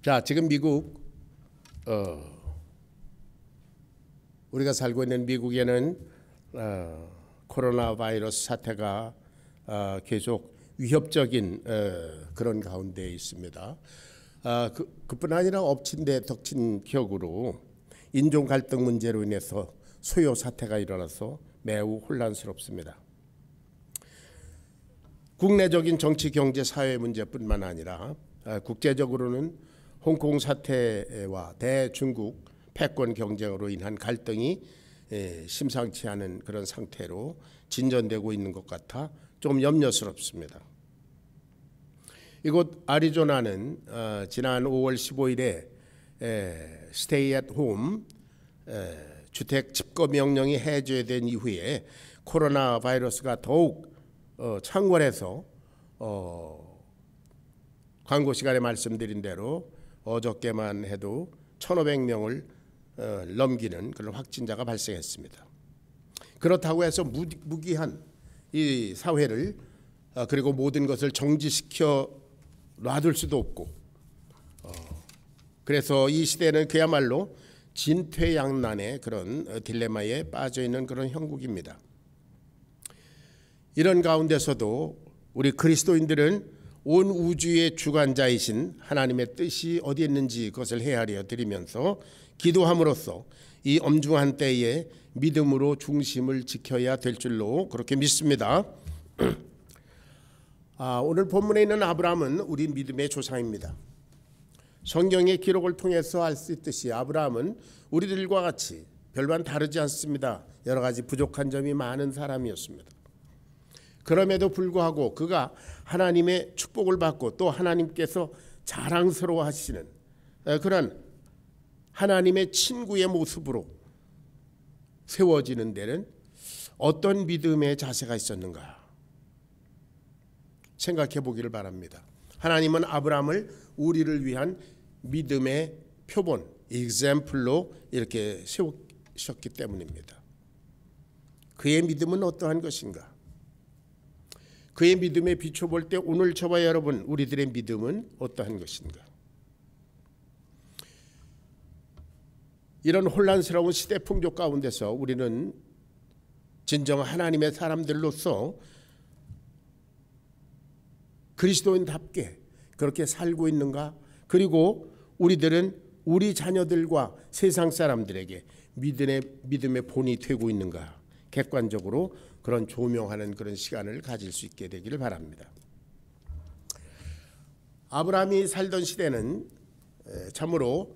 자, 지금 미국 우리가 살고 있는 미국에는 코로나 바이러스 사태가 계속 위협적인 그런 가운데 있습니다. 그뿐 아니라 엎친 데 덮친 격으로 인종 갈등 문제로 인해서 소요 사태가 일어나서 매우 혼란스럽습니다. 국내적인 정치, 경제, 사회 문제뿐만 아니라 국제적으로는 홍콩 사태와 대중국 패권 경쟁으로 인한 갈등이 심상치 않은 그런 상태로 진전되고 있는 것 같아 좀 염려스럽습니다. 이곳 애리조나는 지난 5월 15일에 스테이 앳 홈 주택 집거 명령이 해제된 이후에 코로나 바이러스가 더욱 창궐해서 광고 시간에 말씀드린 대로 어저께만 해도 1,500명을 넘기는 그런 확진자가 발생했습니다. 그렇다고 해서 무기한 이 사회를 그리고 모든 것을 정지시켜 놔둘 수도 없고 그래서 이 시대는 그야말로 진퇴양난의 그런 딜레마에 빠져있는 그런 형국입니다. 이런 가운데서도 우리 그리스도인들은 온 우주의 주관자이신 하나님의 뜻이 어디 있는지 그것을 헤아려 드리면서 기도함으로써 이 엄중한 때에 믿음으로 중심을 지켜야 될 줄로 그렇게 믿습니다. 오늘 본문에 있는 아브라함은 우리 믿음의 조상입니다. 성경의 기록을 통해서 알 수 있듯이 아브라함은 우리들과 같이 별반 다르지 않습니다. 여러 가지 부족한 점이 많은 사람이었습니다. 그럼에도 불구하고 그가 하나님의 축복을 받고 또 하나님께서 자랑스러워하시는 그런 하나님의 친구의 모습으로 세워지는 데는 어떤 믿음의 자세가 있었는가 생각해 보기를 바랍니다. 하나님은 아브라함을 우리를 위한 믿음의 표본, example로 이렇게 세우셨기 때문입니다. 그의 믿음은 어떠한 것인가? 그의 믿음에 비춰볼 때 오늘 저와 여러분 우리들의 믿음은 어떠한 것인가? 이런 혼란스러운 시대 풍조 가운데서 우리는 진정 하나님의 사람들로서 그리스도인답게 그렇게 살고 있는가? 그리고 우리들은 우리 자녀들과 세상 사람들에게 믿음의 본이 되고 있는가? 객관적으로 그런 조명하는 그런 시간을 가질 수 있게 되기를 바랍니다. 아브라함이 살던 시대는 참으로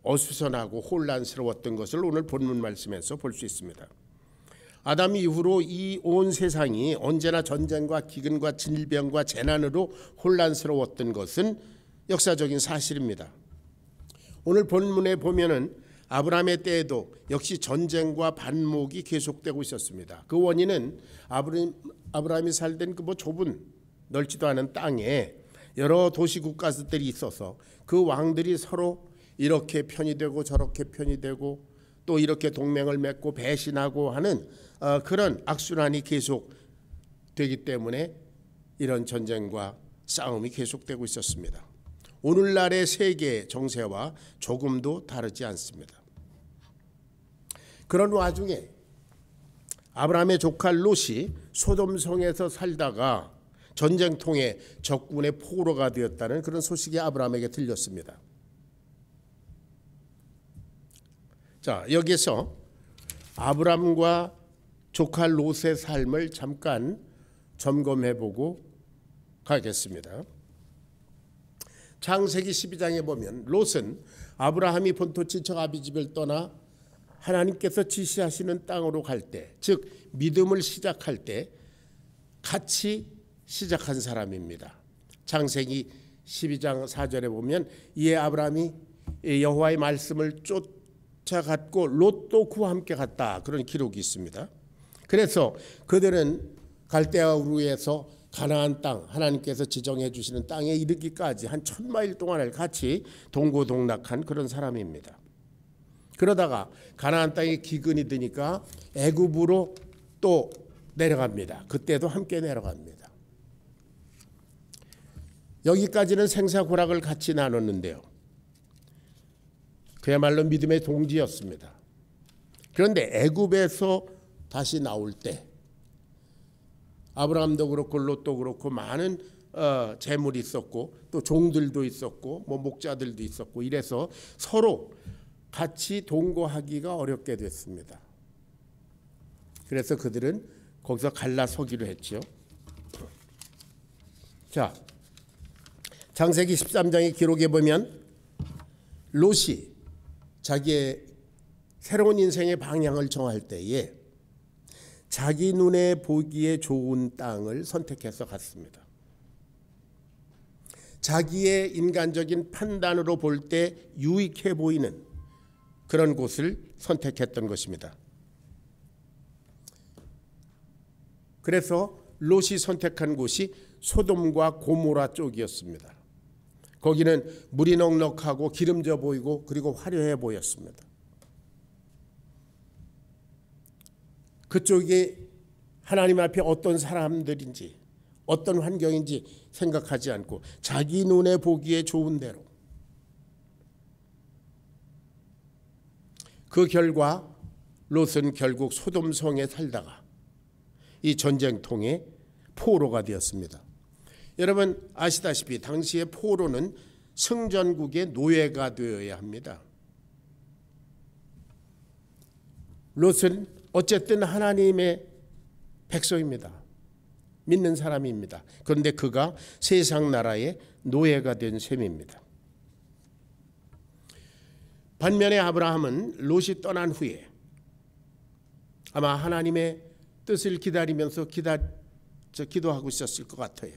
어수선하고 혼란스러웠던 것을 오늘 본문 말씀에서 볼 수 있습니다. 아담 이후로 이 온 세상이 언제나 전쟁과 기근과 질병과 재난으로 혼란스러웠던 것은 역사적인 사실입니다. 오늘 본문에 보면은 아브라함의 때에도 역시 전쟁과 반목이 계속되고 있었습니다. 그 원인은 아브라함이 살던 그 좁은 넓지도 않은 땅에 여러 도시 국가들이 있어서 그 왕들이 서로 이렇게 편이 되고 저렇게 편이 되고 또 이렇게 동맹을 맺고 배신하고 하는 그런 악순환이 계속되기 때문에 이런 전쟁과 싸움이 계속되고 있었습니다. 오늘날의 세계 정세와 조금도 다르지 않습니다. 그런 와중에 아브라함의 조카 롯이 소돔성에서 살다가 전쟁통에 적군의 포로가 되었다는 그런 소식이 아브라함에게 들렸습니다. 자, 여기서 아브라함과 조카 롯의 삶을 잠깐 점검해보고 가겠습니다. 창세기 12장에 보면 롯은 아브라함이 본토 친척 아비집을 떠나 하나님께서 지시하시는 땅으로 갈 때, 즉 믿음을 시작할 때 같이 시작한 사람입니다. 창세기 12장 4절에 보면 이에 아브라함이 여호와의 말씀을 쫓아갔고 롯도 그와 함께 갔다, 그런 기록이 있습니다. 그래서 그들은 갈대아 우르에서 가나안 땅, 하나님께서 지정해 주시는 땅에 이르기까지 한 1000마일 동안을 같이 동고동락한 그런 사람입니다. 그러다가 가나안 땅에 기근이 드니까 애굽으로 또 내려갑니다. 그때도 함께 내려갑니다. 여기까지는 생사고락을 같이 나눴는데요. 그야말로 믿음의 동지였습니다. 그런데 애굽에서 다시 나올 때 아브라함도 그렇고 롯도 그렇고 많은 재물이 있었고 또 종들도 있었고 뭐 목자들도 있었고 이래서 서로 같이 동거하기가 어렵게 됐습니다. 그래서 그들은 거기서 갈라서기로 했죠. 자, 창세기 13장의 기록에 보면 롯이 자기의 새로운 인생의 방향을 정할 때에 자기 눈에 보기에 좋은 땅을 선택해서 갔습니다. 자기의 인간적인 판단으로 볼 때 유익해 보이는 그런 곳을 선택했던 것입니다. 그래서 롯이 선택한 곳이 소돔과 고모라 쪽이었습니다. 거기는 물이 넉넉하고 기름져 보이고 그리고 화려해 보였습니다. 그쪽이 하나님 앞에 어떤 사람들인지 어떤 환경인지 생각하지 않고 자기 눈에 보기에 좋은 대로, 그 결과 롯은 결국 소돔성에 살다가 이 전쟁통에 포로가 되었습니다. 여러분 아시다시피 당시의 포로는 승전국의 노예가 되어야 합니다. 롯은 어쨌든 하나님의 백성입니다. 믿는 사람입니다. 그런데 그가 세상 나라의 노예가 된 셈입니다. 반면에 아브라함은 롯이 떠난 후에 아마 하나님의 뜻을 기다리면서 기도하고 있었을 것 같아요.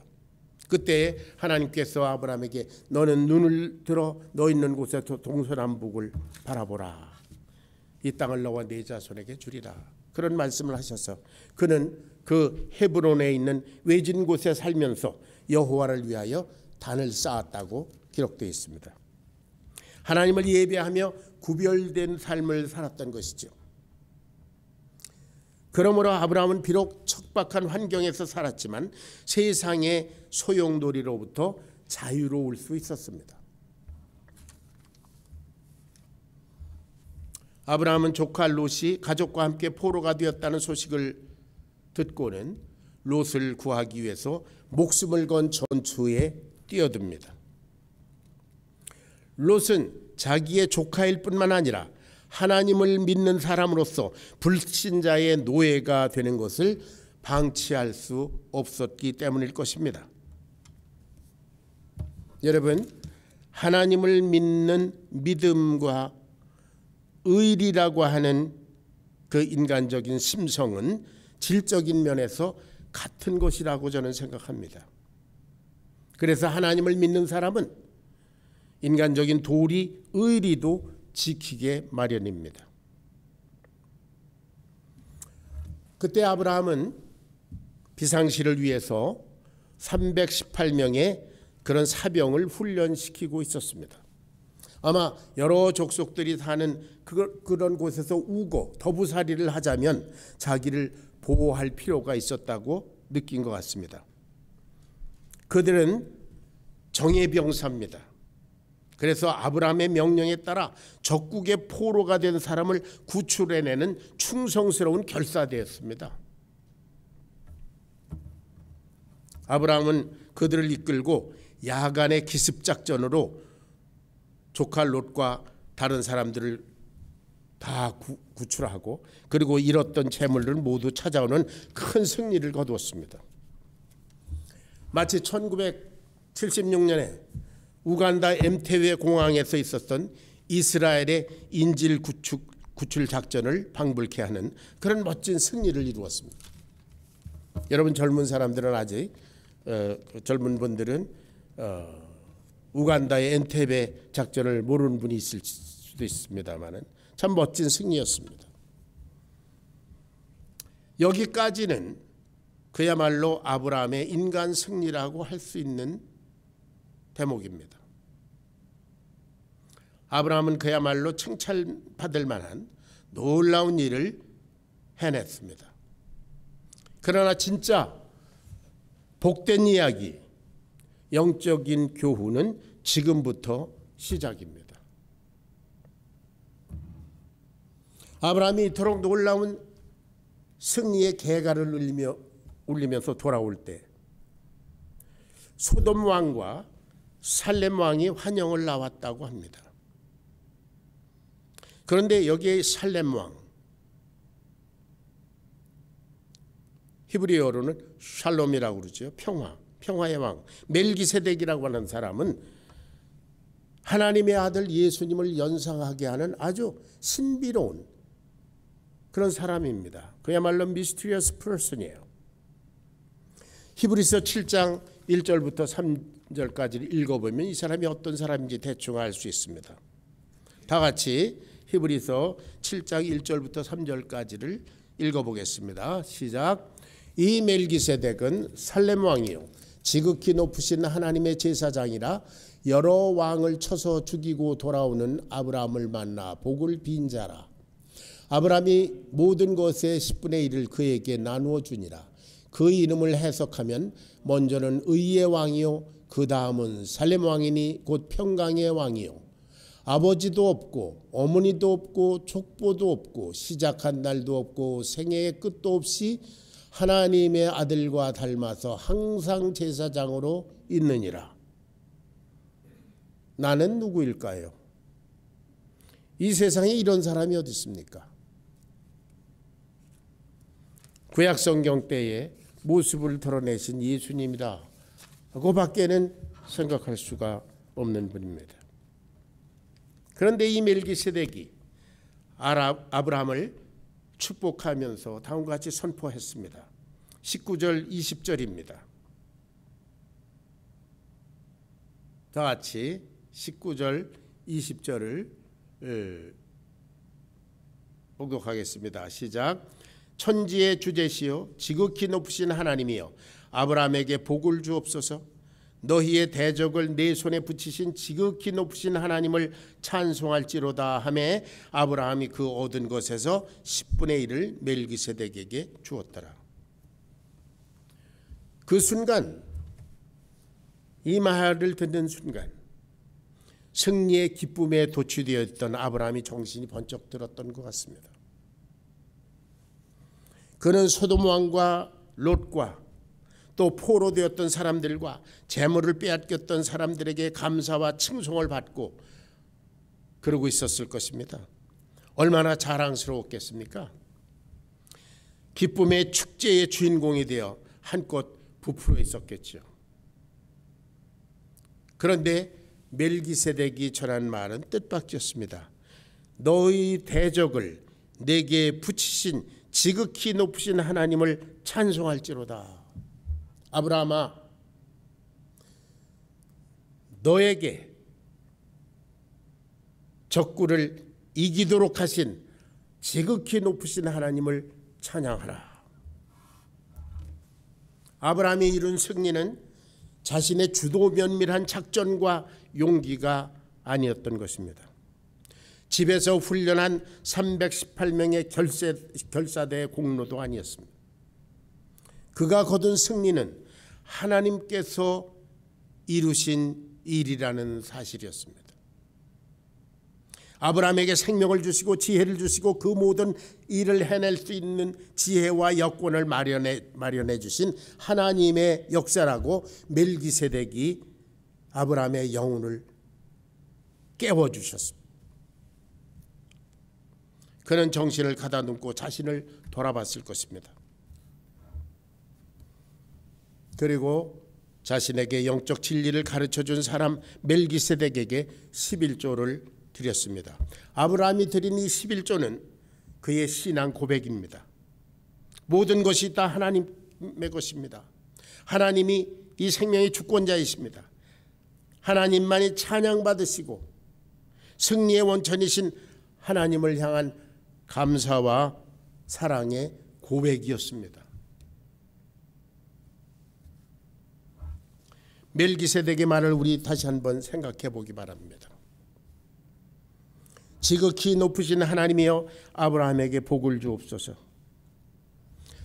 그때 하나님께서 아브라함에게 너는 눈을 들어 너 있는 곳에서 동서남북을 바라보라. 이 땅을 너와 네 자손에게 주리라. 그런 말씀을 하셔서 그는 그 헤브론에 있는 외진 곳에 살면서 여호와를 위하여 단을 쌓았다고 기록되어 있습니다. 하나님을 예배하며 구별된 삶을 살았던 것이죠. 그러므로 아브라함은 비록 척박한 환경에서 살았지만 세상의 소용돌이로부터 자유로울 수 있었습니다. 아브라함은 조카 롯이 가족과 함께 포로가 되었다는 소식을 듣고는 롯을 구하기 위해서 목숨을 건 전투에 뛰어듭니다. 롯은 자기의 조카일 뿐만 아니라 하나님을 믿는 사람으로서 불신자의 노예가 되는 것을 방치할 수 없었기 때문일 것입니다. 여러분, 하나님을 믿는 믿음과 의리라고 하는 그 인간적인 심성은 질적인 면에서 같은 것이라고 저는 생각합니다. 그래서 하나님을 믿는 사람은 인간적인 도리, 의리도 지키게 마련입니다. 그때 아브라함은 비상시를 위해서 318명의 그런 사병을 훈련시키고 있었습니다. 아마 여러 족속들이 사는 그런 곳에서 우고 더부살이를 하자면 자기를 보호할 필요가 있었다고 느낀 것 같습니다. 그들은 정예병사입니다. 그래서 아브라함의 명령에 따라 적국의 포로가 된 사람을 구출해내는 충성스러운 결사대였습니다. 아브라함은 그들을 이끌고 야간의 기습작전으로 조카 롯과 다른 사람들을 다 구출하고 그리고 잃었던 재물을 모두 찾아오는 큰 승리를 거두었습니다. 마치 1976년에 우간다 엔테베 공항에서 있었던 이스라엘의 인질 구출 작전을 방불케 하는 그런 멋진 승리를 이루었습니다. 여러분 젊은 사람들은 아직 젊은 분들은 우간다의 엔테베 작전을 모르는 분이 있을 수도 있습니다만은 참 멋진 승리였습니다. 여기까지는 그야말로 아브라함의 인간 승리라고 할 수 있는 대목입니다. 아브라함은 그야말로 칭찬받을 만한 놀라운 일을 해냈습니다. 그러나 진짜 복된 이야기, 영적인 교훈은 지금부터 시작입니다. 아브라함이 이토록 놀라운 승리의 개가를 울리면서 돌아올 때 소돔 왕과 살렘 왕이 환영을 나왔다고 합니다. 그런데 여기에 살렘 왕, 히브리어로는 샬롬이라고 그러죠. 평화의 왕, 멜기세덱이라고 하는 사람은 하나님의 아들 예수님을 연상하게 하는 아주 신비로운 그런 사람입니다. 그야말로 미스티리어스 퍼슨이에요. 히브리서 7장 1절부터 3절까지를 읽어보면 이 사람이 어떤 사람인지 대충 알 수 있습니다. 다 같이 히브리서 7장 1절부터 3절까지를 읽어보겠습니다. 시작. 이 멜기세덱은 살렘 왕이요 지극히 높으신 하나님의 제사장이라 여러 왕을 쳐서 죽이고 돌아오는 아브라함을 만나 복을 빈 자라. 아브라함이 모든 것의 10분의 1을 그에게 나누어 주니라. 그 이름을 해석하면 먼저는 의의 왕이요 그 다음은 살렘 왕이니 곧 평강의 왕이요 아버지도 없고 어머니도 없고 족보도 없고 시작한 날도 없고 생애의 끝도 없이 하나님의 아들과 닮아서 항상 제사장으로 있느니라. 나는 누구일까요? 이 세상에 이런 사람이 어디 있습니까? 구약 성경 때의 모습을 드러내신 예수님이다. 그거밖에는 생각할 수가 없는 분입니다. 그런데 이 멜기세덱이 아브라함을 축복하면서 다음과 같이 선포했습니다. 19절 20절입니다. 다 같이 19절 20절을 봉독하겠습니다. 시작. 천지의 주제시요 지극히 높으신 하나님이여 아브라함에게 복을 주옵소서. 너희의 대적을 내 손에 붙이신 지극히 높으신 하나님을 찬송할지로다 하매 아브라함이 그 얻은 것에서 10분의 1을 멜기세덱에게 주었더라. 그 순간 이 말을 듣는 순간 승리의 기쁨에 도취되어 있던 아브라함이 정신이 번쩍 들었던 것 같습니다. 그는 소돔 왕과 롯과 또 포로되었던 사람들과 재물을 빼앗겼던 사람들에게 감사와 칭송을 받고 그러고 있었을 것입니다. 얼마나 자랑스러웠겠습니까? 기쁨의 축제의 주인공이 되어 한껏 부풀어 있었겠죠. 그런데 멜기세덱이 전한 말은 뜻밖이었습니다. 너희 대적을 내게 붙이신 지극히 높으신 하나님을 찬송할지로다. 아브라함아, 너에게 적군을 이기도록 하신 지극히 높으신 하나님을 찬양하라. 아브라함이 이룬 승리는 자신의 주도 면밀한 작전과 용기가 아니었던 것입니다. 집에서 훈련한 318명의 결사대의 공로도 아니었습니다. 그가 거둔 승리는 하나님께서 이루신 일이라는 사실이었습니다. 아브라함에게 생명을 주시고 지혜를 주시고 그 모든 일을 해낼 수 있는 지혜와 여건을 마련해 주신 하나님의 역사라고 멜기세덱이 아브라함의 영혼을 깨워주셨습니다. 그는 정신을 가다듬고 자신을 돌아봤을 것입니다. 그리고 자신에게 영적 진리를 가르쳐준 사람 멜기세덱에게 11조를 드렸습니다. 아브라함이 드린 이 11조는 그의 신앙 고백입니다. 모든 것이 다 하나님의 것입니다. 하나님이 이 생명의 주권자이십니다. 하나님만이 찬양받으시고 승리의 원천이신 하나님을 향한 감사와 사랑의 고백이었습니다. 멜기세덱의 말을 우리 다시 한번 생각해 보기 바랍니다. 지극히 높으신 하나님이여 아브라함에게 복을 주옵소서.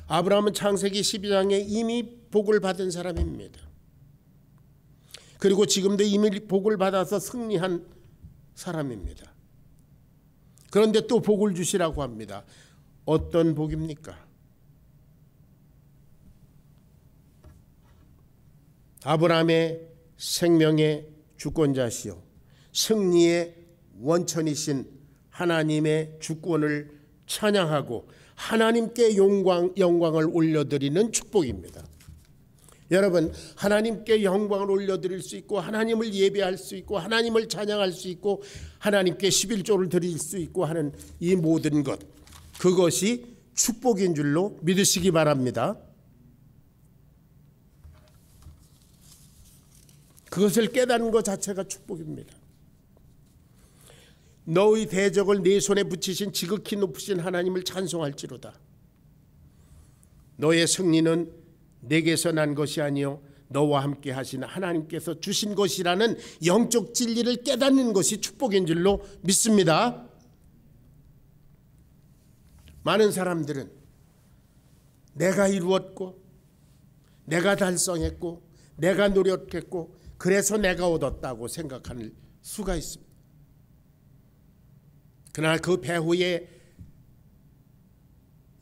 아브라함은 창세기 12장에 이미 복을 받은 사람입니다. 그리고 지금도 이미 복을 받아서 승리한 사람입니다. 그런데 또 복을 주시라고 합니다. 어떤 복입니까? 아브라함의 생명의 주권자시요 승리의 원천이신 하나님의 주권을 찬양하고 하나님께 영광을 올려드리는 축복입니다. 여러분, 하나님께 영광을 올려드릴 수 있고 하나님을 예배할 수 있고 하나님을 찬양할 수 있고 하나님께 11조를 드릴 수 있고 하는 이 모든 것, 그것이 축복인 줄로 믿으시기 바랍니다. 그것을 깨닫는 것 자체가 축복입니다. 너의 대적을 네 손에 붙이신 지극히 높으신 하나님을 찬송할지로다. 너의 승리는 내게서 난 것이 아니요 너와 함께 하신 하나님께서 주신 것이라는 영적 진리를 깨닫는 것이 축복인 줄로 믿습니다. 많은 사람들은 내가 이루었고 내가 달성했고 내가 노력했고 그래서 내가 얻었다고 생각할 수가 있습니다. 그러나 그 배후의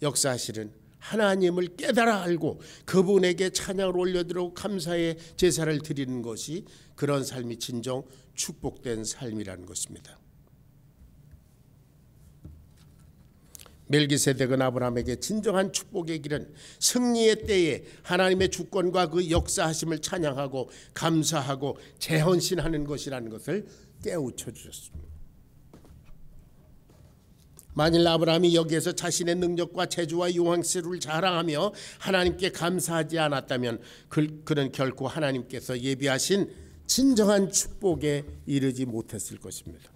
역사실은 하나님을 깨달아 알고 그분에게 찬양을 올려드리고 감사의 제사를 드리는 것이 그런 삶이 진정 축복된 삶이라는 것입니다. 멜기세덱은 아브라함에게 진정한 축복의 길은 승리의 때에 하나님의 주권과 그 역사하심을 찬양하고 감사하고 재헌신하는 것이라는 것을 깨우쳐 주셨습니다. 만일 아브라함이 여기에서 자신의 능력과 재주와 용왕세를 자랑하며 하나님께 감사하지 않았다면 그는 결코 하나님께서 예비하신 진정한 축복에 이르지 못했을 것입니다.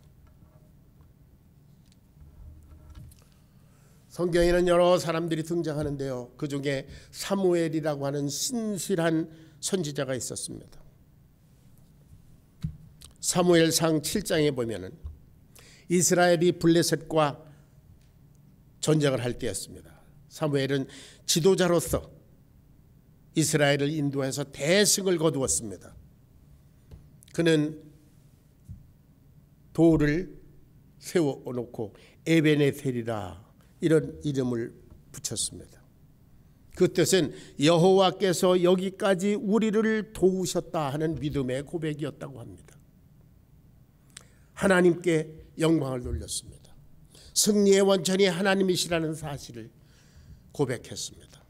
성경에는 여러 사람들이 등장하는데요, 그 중에 사무엘이라고 하는 신실한 선지자가 있었습니다. 사무엘상 7장에 보면은 이스라엘이 블레셋과 전쟁을 할 때였습니다. 사무엘은 지도자로서 이스라엘을 인도해서 대승을 거두었습니다. 그는 돌을 세워놓고 에베네셀이라 이런 이름을 붙였습니다. 그 뜻은 여호와께서 여기까지 우리를 도우셨다 하는 믿음의 고백이었다고 합니다. 하나님께 영광을 돌렸습니다. 승리의 원천이 하나님이시라는 사실을 고백했습니다.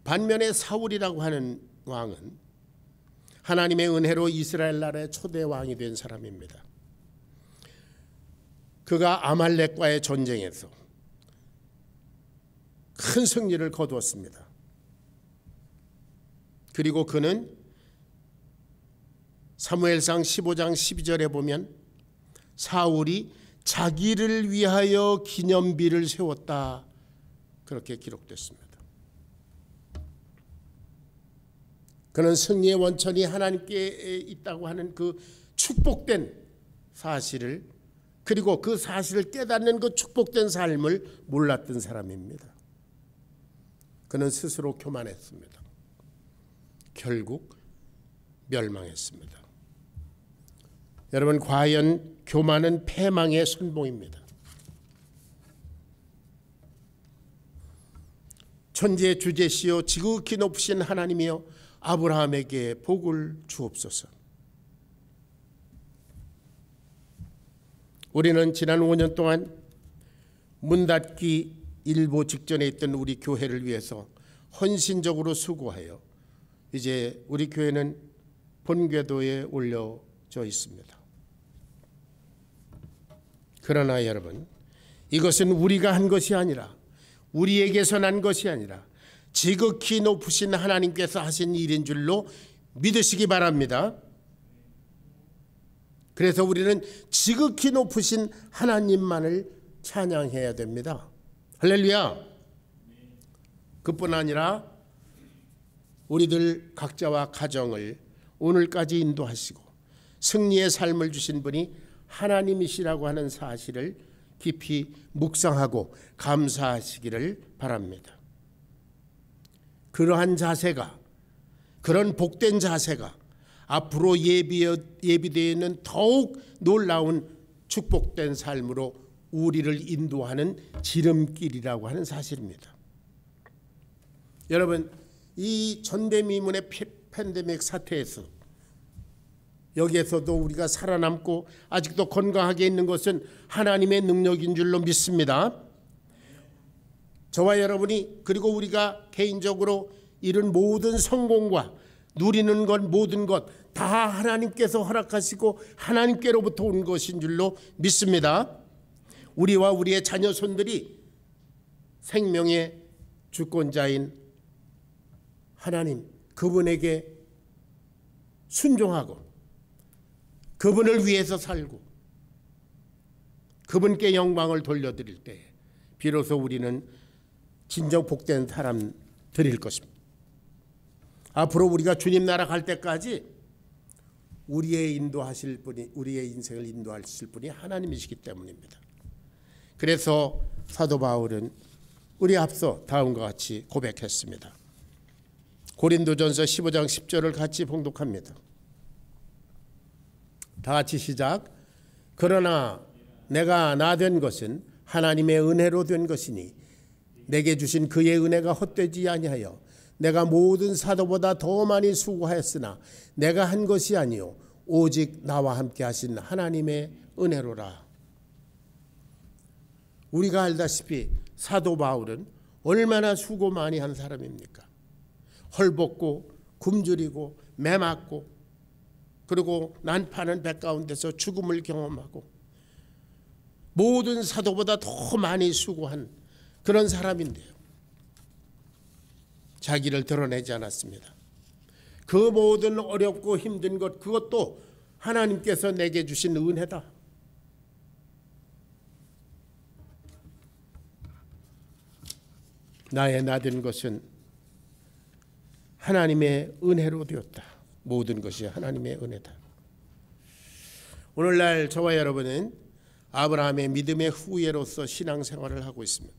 반면에 사울이라고 하는 왕은 하나님의 은혜로 이스라엘 나라의 초대 왕이 된 사람입니다. 그가 아말렉과의 전쟁에서 큰 승리를 거두었습니다. 그리고 그는 사무엘상 15장 12절에 보면 사울이 자기를 위하여 기념비를 세웠다, 그렇게 기록됐습니다. 그는 승리의 원천이 하나님께 있다고 하는 그 축복된 사실을, 그리고 그 사실을 깨닫는 그 축복된 삶을 몰랐던 사람입니다. 그는 스스로 교만했습니다. 결국 멸망했습니다. 여러분, 과연 교만은 패망의 선봉입니다. 천지의 주제시요 지극히 높으신 하나님이여 아브라함에게 복을 주옵소서. 우리는 지난 5년 동안 문 닫기 일보 직전에 있던 우리 교회를 위해서 헌신적으로 수고하여 이제 우리 교회는 본궤도에 올려져 있습니다. 그러나 여러분, 이것은 우리가 한 것이 아니라, 우리에게서 난 것이 아니라 지극히 높으신 하나님께서 하신 일인 줄로 믿으시기 바랍니다. 그래서 우리는 지극히 높으신 하나님만을 찬양해야 됩니다. 할렐루야. 그뿐 아니라 우리들 각자와 가정을 오늘까지 인도하시고 승리의 삶을 주신 분이 하나님이시라고 하는 사실을 깊이 묵상하고 감사하시기를 바랍니다. 그러한 자세가, 그런 복된 자세가 앞으로 예비되어 있는 더욱 놀라운 축복된 삶으로 우리를 인도하는 지름길이라고 하는 사실입니다. 여러분, 이 전대미문의 팬데믹 사태에서 여기에서도 우리가 살아남고 아직도 건강하게 있는 것은 하나님의 능력인 줄로 믿습니다. 저와 여러분이 그리고 우리가 개인적으로 이룬 모든 성공과 누리는 것 모든 것 다 하나님께서 허락하시고 하나님께로부터 온 것인 줄로 믿습니다. 우리와 우리의 자녀 손들이 생명의 주권자인 하나님 그분에게 순종하고 그분을 위해서 살고 그분께 영광을 돌려드릴 때 비로소 우리는 진정 복된 사람 되릴 것입니다. 앞으로 우리가 주님 나라 갈 때까지 우리의 인도하실 분이 우리의 인생을 인도하실 분이 하나님이시기 때문입니다. 그래서 사도 바울은 우리 앞서 다음과 같이 고백했습니다. 고린도전서 15장 10절을 같이 봉독합니다. 다 같이 시작. 그러나 내가 나 된 것은 하나님의 은혜로 된 것이니 내게 주신 그의 은혜가 헛되지 아니하여 내가 모든 사도보다 더 많이 수고하였으나 내가 한 것이 아니요 오직 나와 함께 하신 하나님의 은혜로라. 우리가 알다시피 사도 바울은 얼마나 수고 많이 한 사람입니까? 헐벗고 굶주리고 매맞고 그리고 난파는 배 가운데서 죽음을 경험하고 모든 사도보다 더 많이 수고한 그런 사람인데요. 자기를 드러내지 않았습니다. 그 모든 어렵고 힘든 것 그것도 하나님께서 내게 주신 은혜다. 나의 나된 것은 하나님의 은혜로 되었다. 모든 것이 하나님의 은혜다. 오늘날 저와 여러분은 아브라함의 믿음의 후예로서 신앙생활을 하고 있습니다.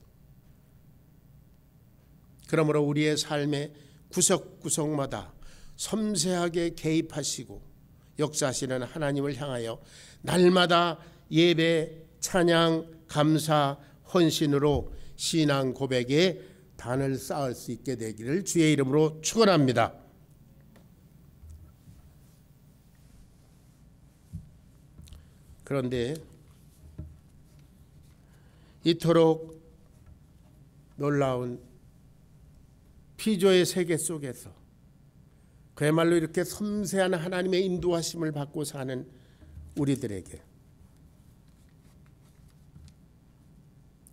그러므로 우리의 삶의 구석구석마다 섬세하게 개입하시고 역사하시는 하나님을 향하여 날마다 예배, 찬양, 감사, 헌신으로 신앙 고백에 단을 쌓을 수 있게 되기를 주의 이름으로 축원합니다. 그런데 이토록 놀라운 피조의 세계 속에서 그야말로 이렇게 섬세한 하나님의 인도하심을 받고 사는 우리들에게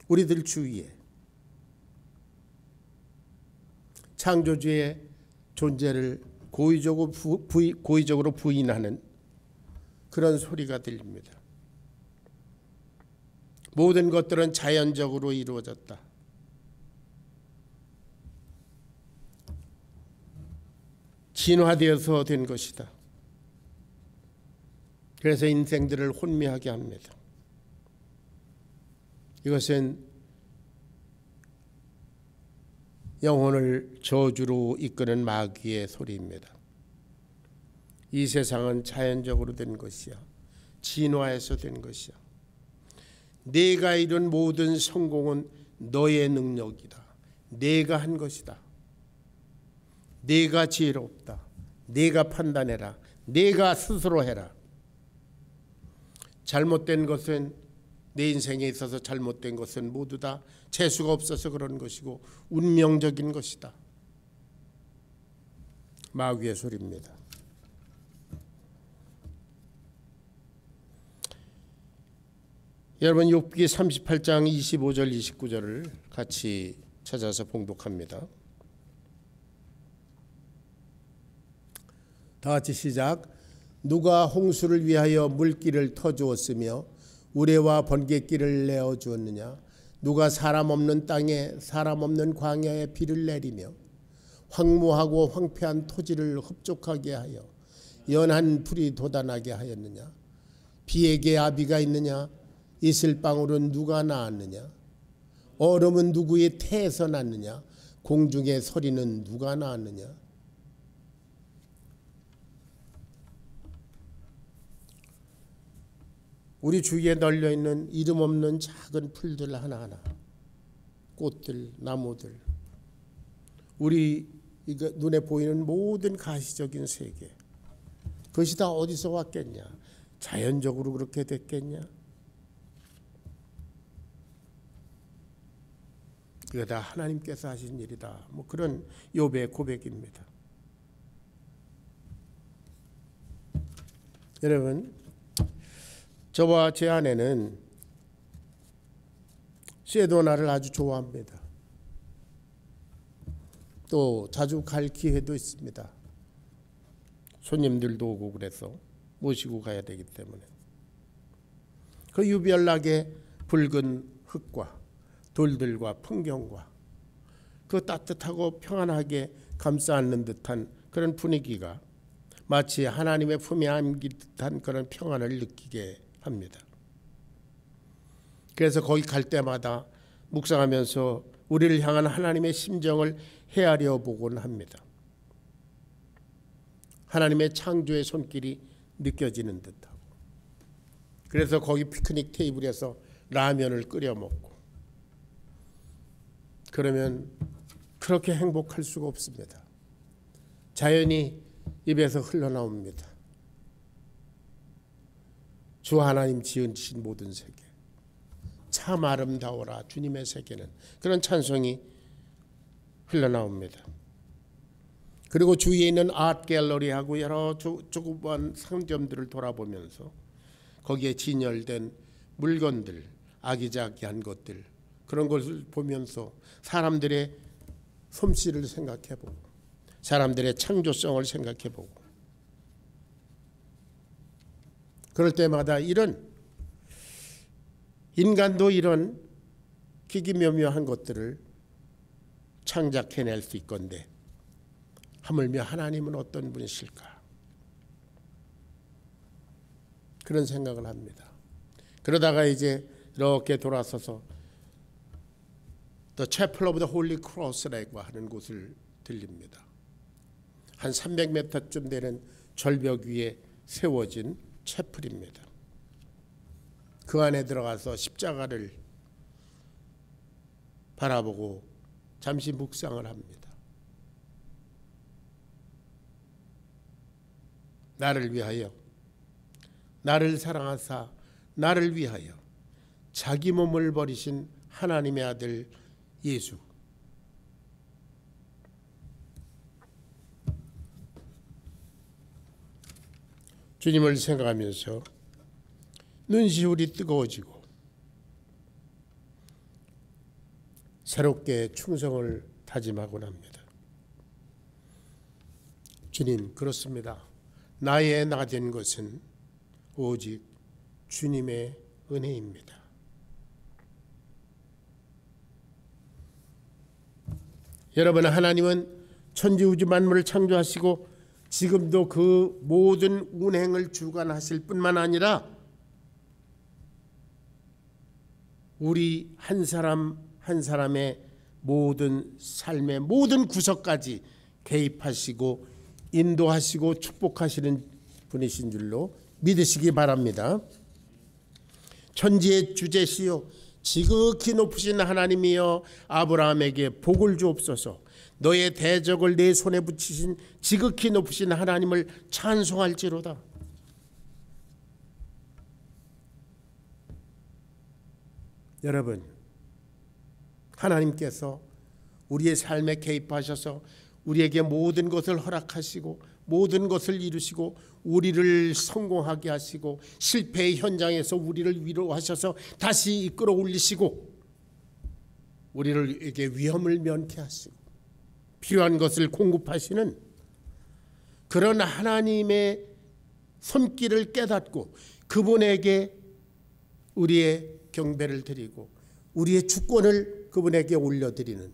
우리들 주위에 창조주의 존재를 고의적으로 부인하는 그런 소리가 들립니다. 모든 것들은 자연적으로 이루어졌다. 진화되어서 된 것이다. 그래서 인생들을 혼미하게 합니다. 이것은 영혼을 저주로 이끄는 마귀의 소리입니다. 이 세상은 자연적으로 된 것이야. 진화해서 된 것이야. 네가 이룬 모든 성공은 너의 능력이다. 네가 한 것이다. 네가 지혜롭다. 네가 판단해라. 네가 스스로 해라. 잘못된 것은 내 인생에 있어서 잘못된 것은 모두 다 재수가 없어서 그런 것이고 운명적인 것이다. 마귀의 소리입니다. 여러분 욥기 38장 25절 29절을 같이 찾아서 봉독합니다. 다 같이 시작. 누가 홍수를 위하여 물길을 터주었으며 우레와 번갯길을 내어주었느냐. 누가 사람 없는 땅에 사람 없는 광야에 비를 내리며 황무하고 황폐한 토지를 흡족하게 하여 연한 풀이 돋아나게 하였느냐. 비에게 아비가 있느냐. 이슬방울은 누가 낳았느냐. 얼음은 누구의 태에서 났느냐. 공중의 서리는 누가 낳았느냐. 우리 주위에 널려 있는 이름 없는 작은 풀들 하나하나, 꽃들, 나무들, 우리 눈에 보이는 모든 가시적인 세계, 그것이 다 어디서 왔겠냐? 자연적으로 그렇게 됐겠냐? 이거 다 하나님께서 하신 일이다. 뭐 그런 욥의 고백입니다. 여러분, 저와 제 아내는 세도나를 아주 좋아합니다. 또 자주 갈 기회도 있습니다. 손님들도 오고 그래서 모시고 가야 되기 때문에 그 유별나게 붉은 흙과 돌들과 풍경과 그 따뜻하고 평안하게 감싸 안는 듯한 그런 분위기가 마치 하나님의 품에 안긴 듯한 그런 평안을 느끼게 합니다. 그래서 거기 갈 때마다 묵상하면서 우리를 향한 하나님의 심정을 헤아려 보곤 합니다. 하나님의 창조의 손길이 느껴지는 듯하고, 그래서 거기 피크닉 테이블에서 라면을 끓여 먹고, 그러면 그렇게 행복할 수가 없습니다. 자연히 입에서 흘러나옵니다. 주 하나님 지으신 모든 세계, 참 아름다워라 주님의 세계는, 그런 찬송이 흘러나옵니다. 그리고 주위에 있는 아트 갤러리하고 여러 조그만 상점들을 돌아보면서 거기에 진열된 물건들, 아기자기한 것들, 그런 것을 보면서 사람들의 솜씨를 생각해보고 사람들의 창조성을 생각해보고, 그럴 때마다 이런 인간도 이런 기기묘묘한 것들을 창작해낼 수 있건데 하물며 하나님은 어떤 분이실까? 그런 생각을 합니다. 그러다가 이제 이렇게 돌아서서 The Chapel of the Holy Cross라고 하는 곳을 들립니다. 한 300m쯤 되는 절벽 위에 세워진 채플입니다. 그 안에 들어가서 십자가를 바라보고 잠시 묵상을 합니다. 나를 위하여, 나를 사랑하사 나를 위하여 자기 몸을 버리신 하나님의 아들 예수, 주님을 생각하면서 눈시울이 뜨거워지고 새롭게 충성을 다짐하곤 합니다. 주님, 그렇습니다. 나의 나된 것은 오직 주님의 은혜입니다. 여러분, 하나님은 천지우주 만물을 창조하시고 지금도 그 모든 운행을 주관하실 뿐만 아니라 우리 한 사람 한 사람의 모든 삶의 모든 구석까지 개입하시고 인도하시고 축복하시는 분이신 줄로 믿으시기 바랍니다. 천지의 주제시요 지극히 높으신 하나님이여 아브라함에게 복을 주옵소서. 너의 대적을 내 손에 붙이신 지극히 높으신 하나님을 찬송할지로다. 여러분, 하나님께서 우리의 삶에 개입하셔서 우리에게 모든 것을 허락하시고 모든 것을 이루시고 우리를 성공하게 하시고 실패의 현장에서 우리를 위로하셔서 다시 이끌어 올리시고 우리에게 위험을 면케 하시고 필요한 것을 공급하시는 그런 하나님의 손길을 깨닫고 그분에게 우리의 경배를 드리고 우리의 주권을 그분에게 올려드리는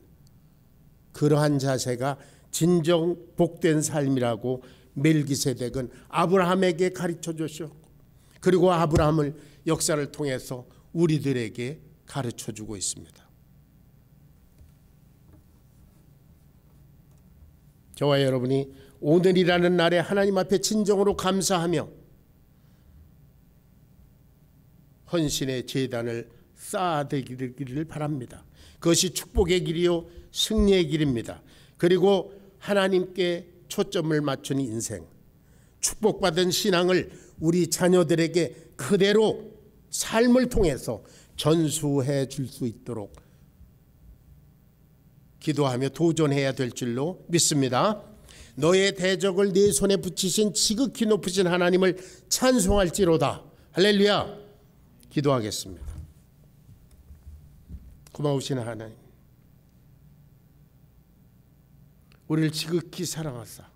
그러한 자세가 진정 복된 삶이라고 멜기세덱은 아브라함에게 가르쳐 주셨고, 그리고 아브라함을 역사를 통해서 우리들에게 가르쳐 주고 있습니다. 저와 여러분이 오늘이라는 날에 하나님 앞에 진정으로 감사하며 헌신의 제단을 쌓아드리기를 바랍니다. 그것이 축복의 길이요 승리의 길입니다. 그리고 하나님께 초점을 맞춘 인생, 축복받은 신앙을 우리 자녀들에게 그대로 삶을 통해서 전수해 줄 수 있도록 기도하며 도전해야 될 줄로 믿습니다. 너의 대적을 네 손에 붙이신 지극히 높으신 하나님을 찬송할지로다. 할렐루야. 기도하겠습니다. 고마우신 하나님, 우리를 지극히 사랑하사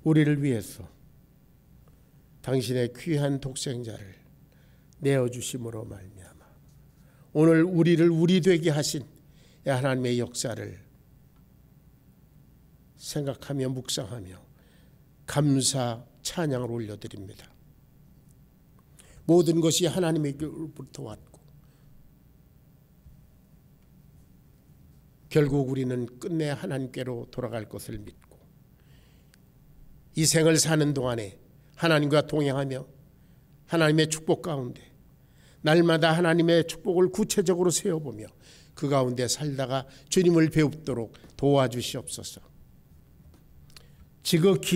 우리를 위해서 당신의 귀한 독생자를 내어주심으로 말미암아 오늘 우리를 우리 되게 하신 하나님의 역사를 생각하며 묵상하며 감사 찬양을 올려드립니다. 모든 것이 하나님에게로부터 왔고 결국 우리는 끝내 하나님께로 돌아갈 것을 믿고 이 생을 사는 동안에 하나님과 동행하며 하나님의 축복 가운데 날마다 하나님의 축복을 구체적으로 세워보며 그 가운데 살다가 주님을 배우도록 도와주시옵소서. 지극히